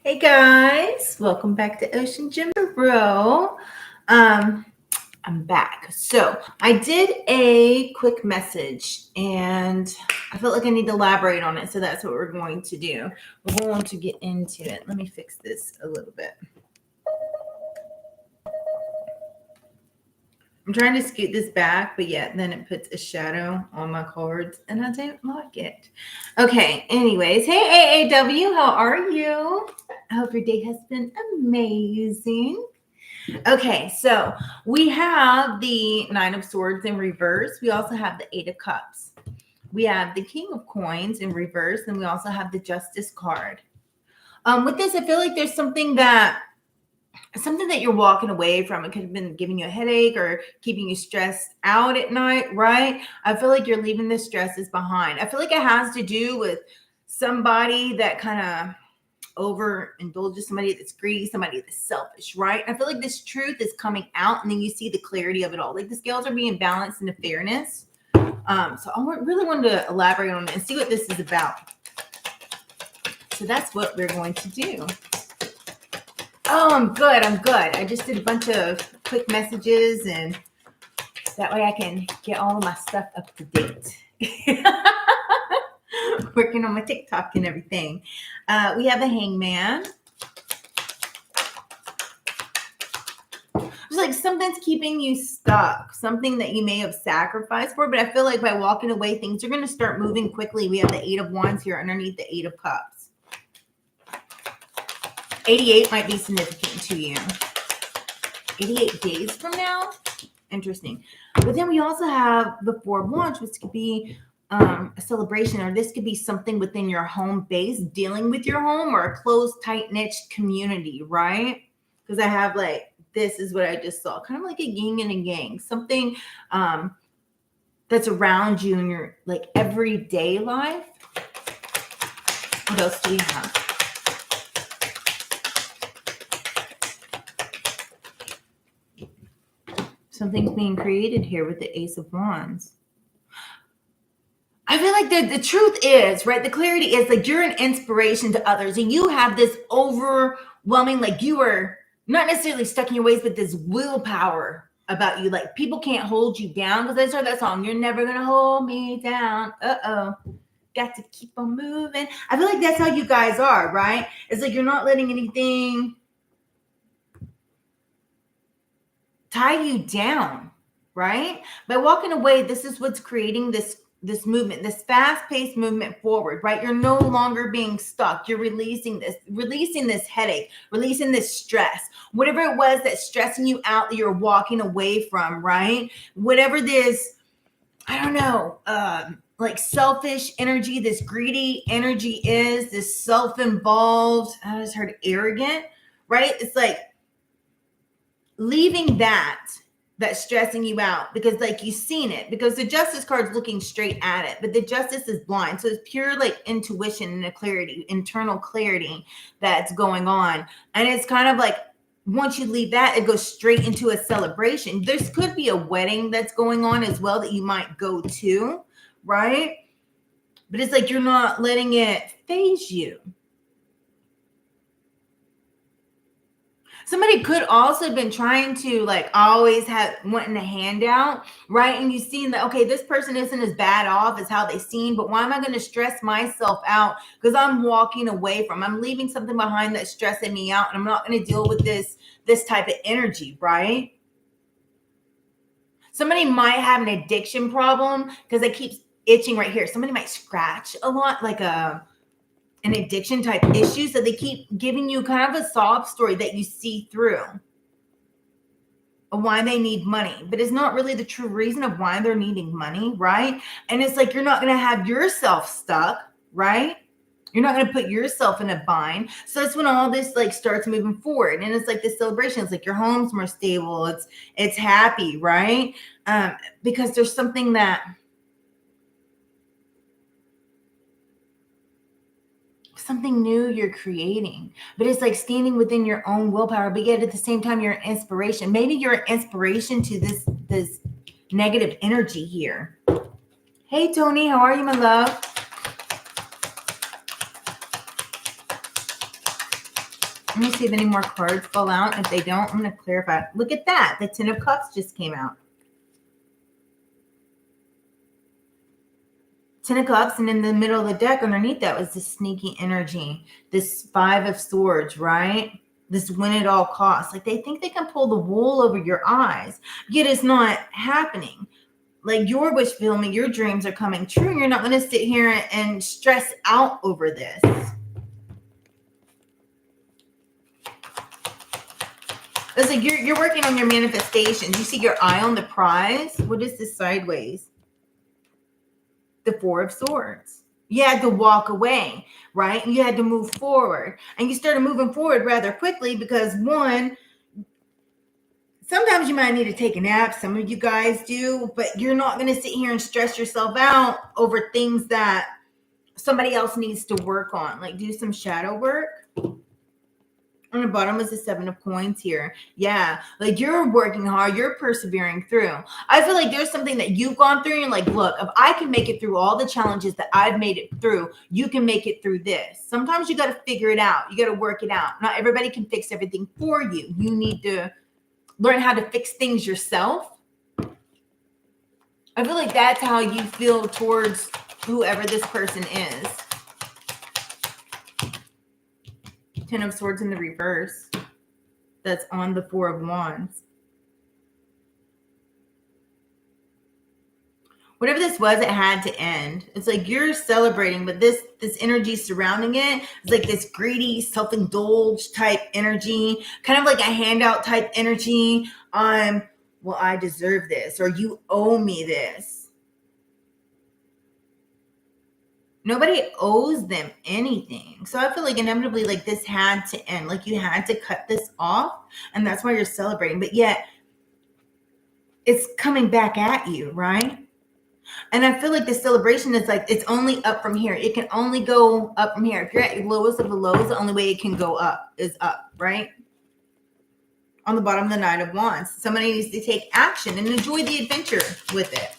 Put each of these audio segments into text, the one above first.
Hey guys, welcome back to OceanGemTarot. I'm back. So I did a quick message and I felt like I need to elaborate on it. So that's what we're going to do. We're going to get into it. Let me fix this a little bit. I'm trying to scoot this back, but yet then it puts a shadow on my cards and I don't like it. Okay, anyways. Hey AAW, how are you? I hope your day has been amazing. Okay, so we have the Nine of Swords in reverse. We also have the Eight of Cups. We have the King of Coins in reverse, and we also have the Justice card. With this, I feel like there's something that you're walking away from. It could have been giving you a headache or keeping you stressed out at night, right? I feel like you're leaving the stresses behind. I feel like it has to do with somebody that kind of overindulges, somebody that's greedy, somebody that's selfish, right? I feel like this truth is coming out and then you see the clarity of it all. Like the scales are being balanced into fairness. So I really wanted to elaborate on it and see what this is about. So that's what we're going to do. Oh, I'm good. I just did a bunch of quick messages and that way I can get all of my stuff up to date. Working on my TikTok and everything. We have a hangman. It's like something's keeping you stuck, something that you may have sacrificed for, but I feel like by walking away, things are going to start moving quickly. We have the Eight of Wands here underneath the Eight of Cups. 88 might be significant to you. 88 days from now? Interesting. But then we also have the Four of Wands, which could be a celebration, or this could be something within your home base, dealing with your home or a close, tight-knit community, right? Because I have like, this is what I just saw, kind of like a yin and a yang, something that's around you in your like everyday life. What else do we have? Something's being created here with the Ace of Wands. I feel like the truth is, right? The clarity is like you're an inspiration to others and you have this overwhelming, like you are not necessarily stuck in your ways, but this willpower about you. Like people can't hold you down because I heard that song, "You're never going to hold me down." Got to keep on moving. I feel like that's how you guys are, right? It's like you're not letting anything tie you down, right? By walking away, this is what's creating this movement, this fast-paced movement forward, right? You're no longer being stuck. You're releasing this headache, releasing this stress, whatever it was that's stressing you out that you're walking away from, right? Whatever this, I don't know, like selfish energy, this greedy energy is, this self-involved, I just heard arrogant, right? It's like leaving that's stressing you out because like you've seen it, because the Justice card's looking straight at it, but the Justice is blind. So it's pure like intuition and a clarity, internal clarity that's going on. And it's kind of like once you leave that, it goes straight into a celebration. This could be a wedding that's going on as well that you might go to, right? But it's like you're not letting it phase you. Somebody could also have been trying to like always have wanting a handout, right? And you seen that, okay, this person isn't as bad off as how they seem, but why am I going to stress myself out? Because I'm walking away from, I'm leaving something behind that's stressing me out, and I'm not going to deal with this type of energy, right? Somebody might have an addiction problem because it keeps itching right here. Somebody might scratch a lot, like an addiction type issue. So they keep giving you kind of a sob story that you see through of why they need money, but it's not really the true reason of why they're needing money, right? And it's like you're not going to have yourself stuck, right? You're not going to put yourself in a bind. So that's when all this like starts moving forward. And it's like this celebration. It's like your home's more stable. It's happy, right? Because there's something that something new you're creating, but it's like standing within your own willpower, but yet at the same time you're an inspiration. Maybe you're an inspiration to this negative energy here. Hey Tony, how are you, my love? Let me see if any more cards fall out. If they don't, I'm going to clarify. Look at that. The Ten of Cups just came out. Ten of Cups, and in the middle of the deck underneath that was this sneaky energy. This Five of Swords, right? This win at all costs. Like they think they can pull the wool over your eyes. Yet it's not happening. Like your wish fulfillment, your dreams are coming true. And you're not going to sit here and stress out over this. It's like you're working on your manifestations. You see your eye on the prize. What is this sideways? The Four of Swords. You had to walk away, right? You had to move forward. And you started moving forward rather quickly because one, sometimes you might need to take a nap. Some of you guys do, but you're not going to sit here and stress yourself out over things that somebody else needs to work on. Like do some shadow work. On the bottom is the Seven of Coins here. Yeah, like you're working hard. You're persevering through. I feel like there's something that you've gone through. And you're like, look, if I can make it through all the challenges that I've made it through, you can make it through this. Sometimes you got to figure it out. You got to work it out. Not everybody can fix everything for you. You need to learn how to fix things yourself. I feel like that's how you feel towards whoever this person is. Ten of Swords in the reverse. That's on the Four of Wands. Whatever this was, it had to end. It's like you're celebrating, but this energy surrounding it is like this greedy, self-indulged type energy, kind of like a handout type energy. Well, I deserve this, or you owe me this. Nobody owes them anything. So I feel like inevitably like this had to end. Like you had to cut this off. And that's why you're celebrating. But yet it's coming back at you, right? And I feel like the celebration is like it's only up from here. It can only go up from here. If you're at your lowest of the lows, the only way it can go up is up, right? On the bottom of the Knight of Wands. Somebody needs to take action and enjoy the adventure with it.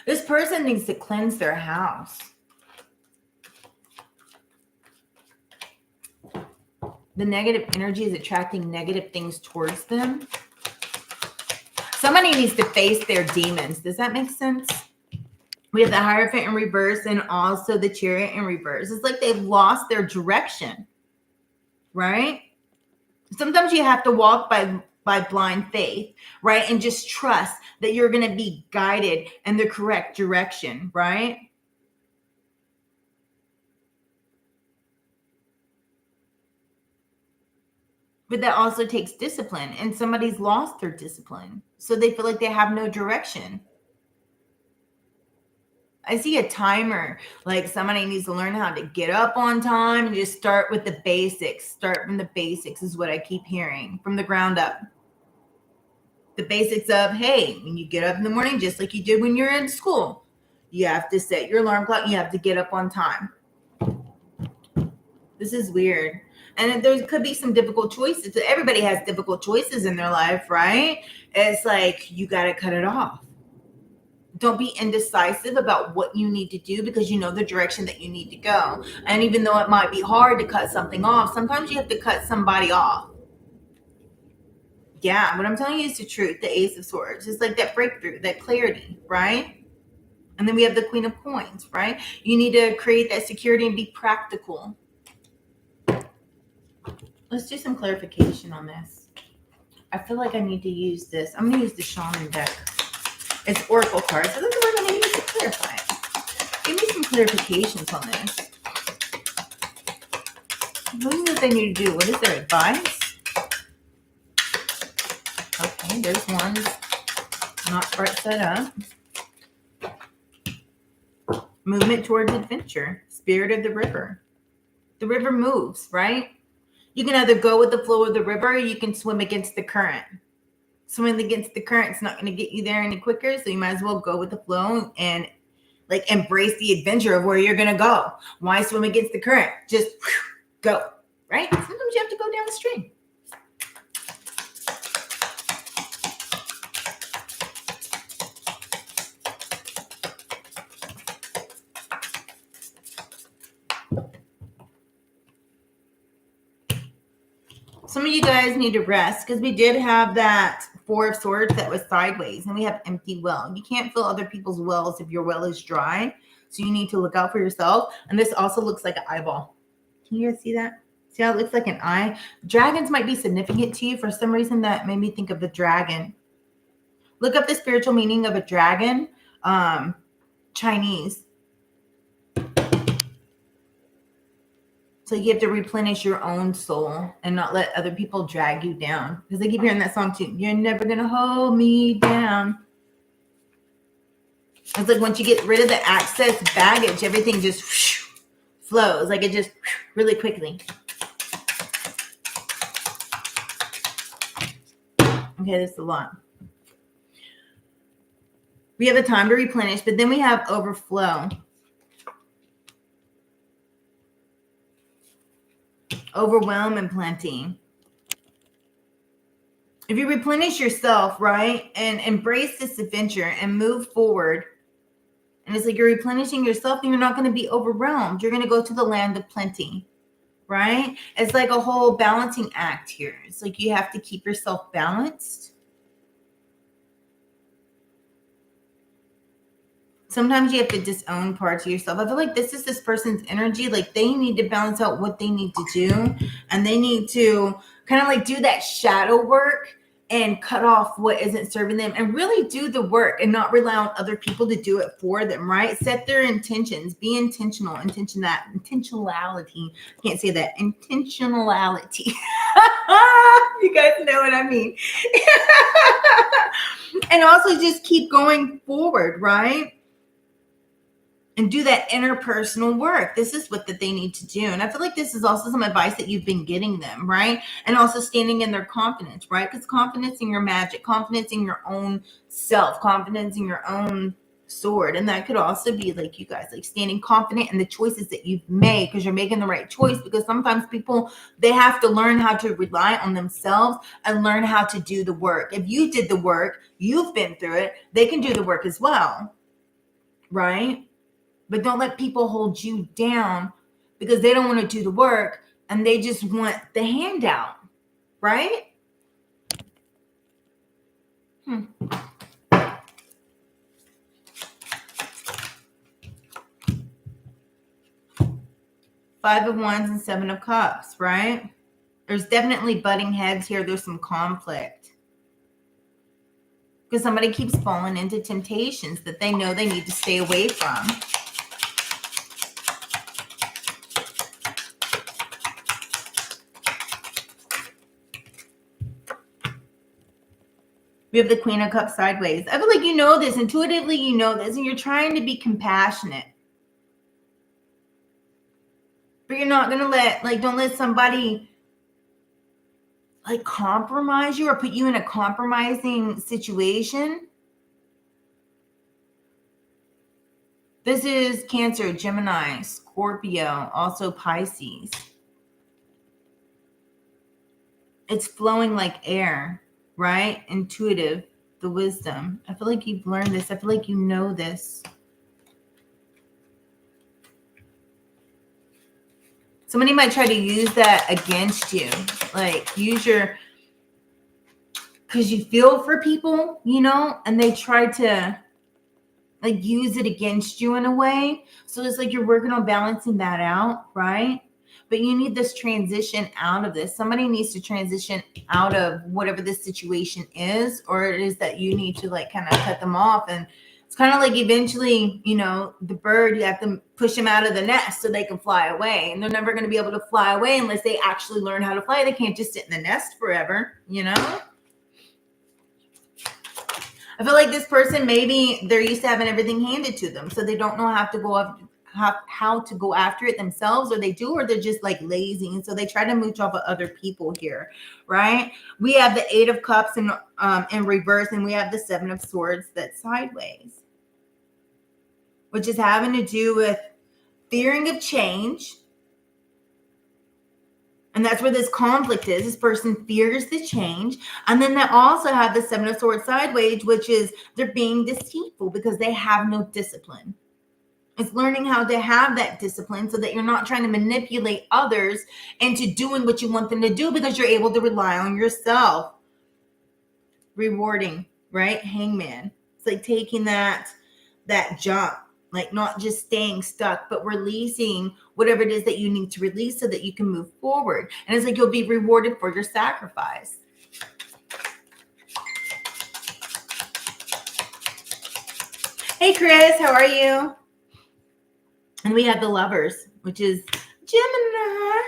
This person needs to cleanse their house. The negative energy is attracting negative things towards them. Somebody needs to face their demons. Does that make sense? We have the Hierophant in reverse and also the Chariot in reverse. It's like they've lost their direction, right? Sometimes you have to walk by blind faith, right? And just trust that you're going to be guided in the correct direction, right? But that also takes discipline, and somebody's lost their discipline. So they feel like they have no direction. I see a timer, like somebody needs to learn how to get up on time and just start with the basics. Start from the basics is what I keep hearing from the ground up. The basics of, hey, when you get up in the morning, just like you did when you're in school, you have to set your alarm clock. You have to get up on time. This is weird. And there could be some difficult choices. Everybody has difficult choices in their life, right? It's like, you got to cut it off. Don't be indecisive about what you need to do because you know the direction that you need to go. And even though it might be hard to cut something off, sometimes you have to cut somebody off. Yeah, what I'm telling you is the truth. The Ace of Swords. It's like that breakthrough, that clarity, right? And then we have the Queen of Coins, right? You need to create that security and be practical. Let's do some clarification on this. I feel like I need to use this. I'm going to use the Shaman deck. It's Oracle cards. So that's what I'm going to use to clarify it. Give me some clarifications on this. What is it they need to do? What is their advice? Okay, there's one not quite set up. Movement towards adventure. Spirit of the river. The river moves, right? You can either go with the flow of the river or you can swim against the current. Swimming against the current is not going to get you there any quicker, so you might as well go with the flow and like embrace the adventure of where you're going to go. Why swim against the current? Just go, right? Sometimes you have to go down the stream. Some of you guys need to rest because we did have that Four of Swords that was sideways, and we have empty well. You can't fill other people's wells if your well is dry. So you need to look out for yourself. And this also looks like an eyeball. Can you guys see that? See how it looks like an eye? Dragons might be significant to you. For some reason, that made me think of the dragon. Look up the spiritual meaning of a dragon. Chinese. So you have to replenish your own soul and not let other people drag you down. Because I keep hearing that song too. You're never going to hold me down. It's like once you get rid of the excess baggage, everything just flows. Like it just really quickly. Okay, this is a lot. We have a time to replenish, but then we have overflow. Overwhelm and plenty. If you replenish yourself, right, and embrace this adventure and move forward, and it's like you're replenishing yourself, and you're not going to be overwhelmed. You're going to go to the land of plenty, right? It's like a whole balancing act here. It's like you have to keep yourself balanced. Sometimes you have to disown parts of yourself. I feel like this is this person's energy. Like they need to balance out what they need to do. And they need to kind of like do that shadow work and cut off what isn't serving them and really do the work and not rely on other people to do it for them, right? Set their intentions. Be intentional. Intentionality. I can't say that. Intentionality. You guys know what I mean. And also just keep going forward, right? And do that interpersonal work. This is what that they need to do. And I feel like this is also some advice that you've been getting them, right? And also standing in their confidence, right? Because confidence in your magic, confidence in your own self, confidence in your own sword. And that could also be like you guys, like standing confident in the choices that you've made because you're making the right choice. Because sometimes people, they have to learn how to rely on themselves and learn how to do the work. If you did the work, you've been through it, they can do the work as well, right? But don't let people hold you down because they don't want to do the work and they just want the handout, right? Five of Wands and Seven of Cups, right? There's definitely butting heads here. There's some conflict. Because somebody keeps falling into temptations that they know they need to stay away from. We have the Queen of Cups sideways. I feel like you know this. Intuitively, you know this. And you're trying to be compassionate. But you're not going to don't let somebody like compromise you or put you in a compromising situation. This is Cancer, Gemini, Scorpio, also Pisces. It's flowing like air, right? Intuitive, the wisdom. I feel like you've learned this. I feel like you know this. Somebody might try to use that against you. Like use your, because you feel for people, you know, and they try to like use it against you in a way. So it's like you're working on balancing that out, right? But you need this transition out of this. Somebody needs to transition out of whatever this situation is, or it is that you need to like kind of cut them off. And it's kind of like eventually, you know, the bird, you have to push them out of the nest so they can fly away. And they're never going to be able to fly away unless they actually learn how to fly. They can't just sit in the nest forever, you know? I feel like this person, maybe they're used to having everything handed to them. So they don't know how to go after it themselves, or they do, or they're just like lazy. And so they try to mooch off of other people here, right? We have the Eight of Cups in reverse, and we have the Seven of Swords that's sideways, which is having to do with fearing of change. And that's where this conflict is. This person fears the change. And then they also have the Seven of Swords sideways, which is they're being deceitful because they have no discipline. It's learning how to have that discipline so that you're not trying to manipulate others into doing what you want them to do, because you're able to rely on yourself. Rewarding, right? Hangman. It's like taking that jump, like not just staying stuck, but releasing whatever it is that you need to release so that you can move forward. And it's like you'll be rewarded for your sacrifice. Hey, Chris, how are you? And we have the Lovers, which is Gemini.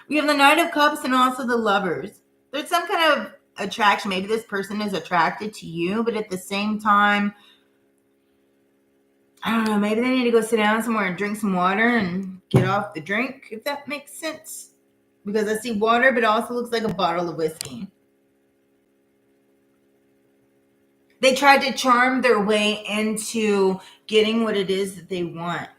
We have the Knight of Cups and also the Lovers. There's some kind of attraction. Maybe this person is attracted to you, but at the same time, I don't know, maybe they need to go sit down somewhere and drink some water and get off the drink, if that makes sense. Because I see water, but it also looks like a bottle of whiskey. They tried to charm their way into getting what it is that they want.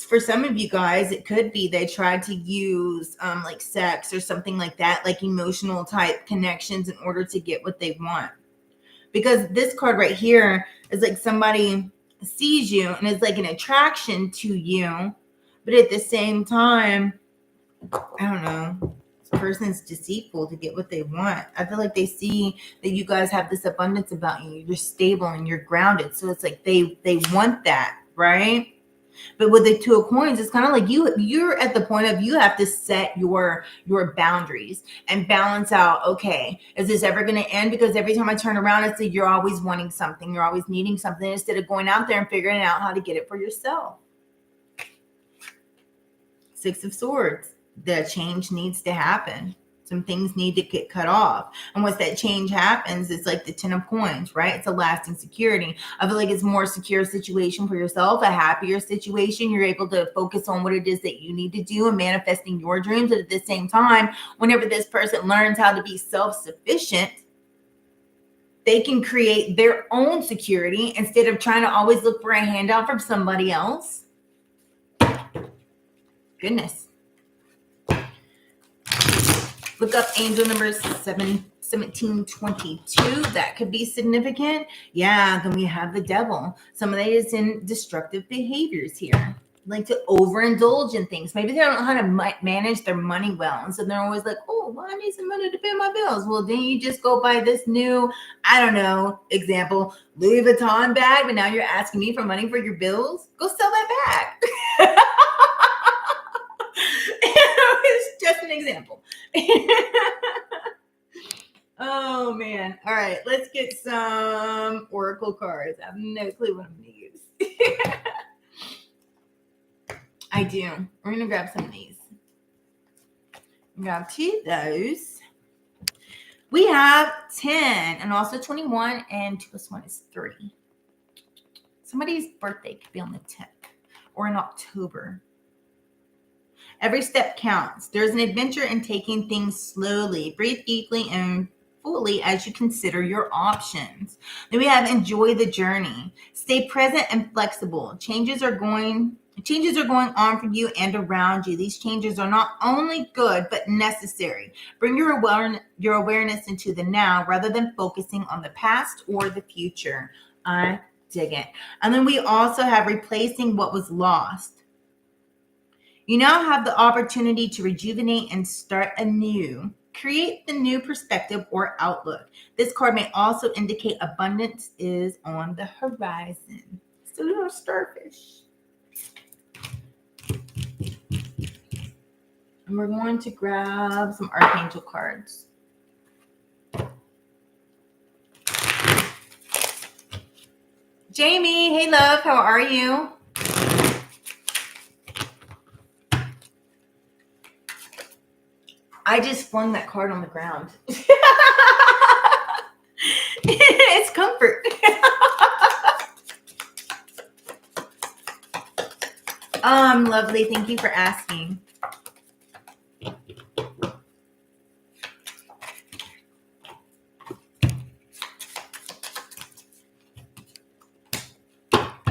For some of you guys, it could be they tried to use like sex or something like that, like emotional type connections in order to get what they want. Because this card right here is like somebody sees you and it's like an attraction to you, but at the same time, I don't know, this person's deceitful to get what they want. I feel like they see that you guys have this abundance about you. You're stable and you're grounded. So it's like they want that, right? But with the Two of Coins, it's kind of like you're at the point of you have to set your boundaries and balance out, okay, is this ever going to end? Because every time I turn around, it's like you're always wanting something. You're always needing something instead of going out there and figuring out how to get it for yourself. Six of Swords. The change needs to happen. Some things need to get cut off. And once that change happens, it's like the Ten of Coins, right? It's a lasting security. I feel like it's a more secure situation for yourself, a happier situation. You're able to focus on what it is that you need to do and manifesting your dreams. But at the same time, whenever this person learns how to be self-sufficient, they can create their own security instead of trying to always look for a handout from somebody else. Goodness. Look up angel number 1722. That could be significant. Yeah, then we have the Devil. Somebody is in destructive behaviors here. Like to overindulge in things. Maybe they don't know how to manage their money well. And so they're always like, oh, well, I need some money to pay my bills. Well, then you just go buy this new, I don't know, example, Louis Vuitton bag. But now you're asking me for money for your bills? Go sell that bag. It's just an example. Oh man. All right, let's get some oracle cards. I have no clue what I'm gonna use. I do. We're gonna grab some of these. Grab two of those. We have 10 and also 21, and 2 plus 1 is 3. Somebody's birthday could be on the 10th or in October. Every step counts. There's an adventure in taking things slowly. Breathe deeply and fully as you consider your options. Then we have enjoy the journey. Stay present and flexible. Changes are going on for you and around you. These changes are not only good, but necessary. Bring your awareness into the now rather than focusing on the past or the future. I dig it. And then we also have replacing what was lost. You now have the opportunity to rejuvenate and start anew. Create the new perspective or outlook. This card may also indicate abundance is on the horizon. It's a little starfish. And we're going to grab some Archangel cards. Jamie, hey love, how are you? I just flung that card on the ground. It's comfort. Lovely. Thank you for asking.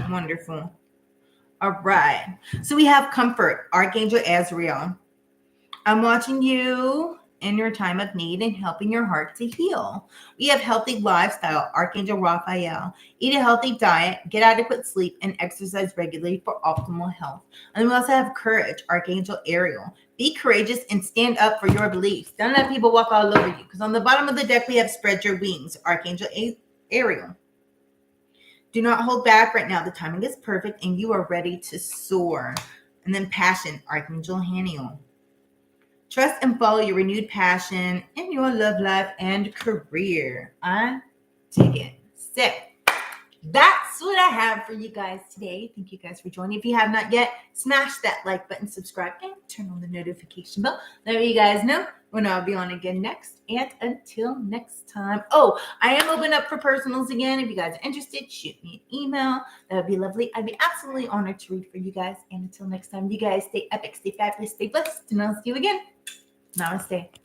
Wonderful. All right. So we have comfort, Archangel Azrael. I'm watching you in your time of need and helping your heart to heal. We have healthy lifestyle, Archangel Raphael. Eat a healthy diet, get adequate sleep, and exercise regularly for optimal health. And we also have courage, Archangel Ariel. Be courageous and stand up for your beliefs. Don't let people walk all over you. Because on the bottom of the deck, we have spread your wings, Archangel Ariel. Do not hold back right now. The timing is perfect and you are ready to soar. And then passion, Archangel Haniel. Trust and follow your renewed passion in your love life and career. I dig it. So that's what I have for you guys today. Thank you guys for joining. If you have not yet, smash that like button, subscribe, and turn on the notification bell. That way you guys know when I'll be on again next. And until next time. Oh, I am open up for personals again. If you guys are interested, shoot me an email. That would be lovely. I'd be absolutely honored to read for you guys. And until next time, you guys stay epic, stay fabulous, stay blessed, and I'll see you again. Namaste.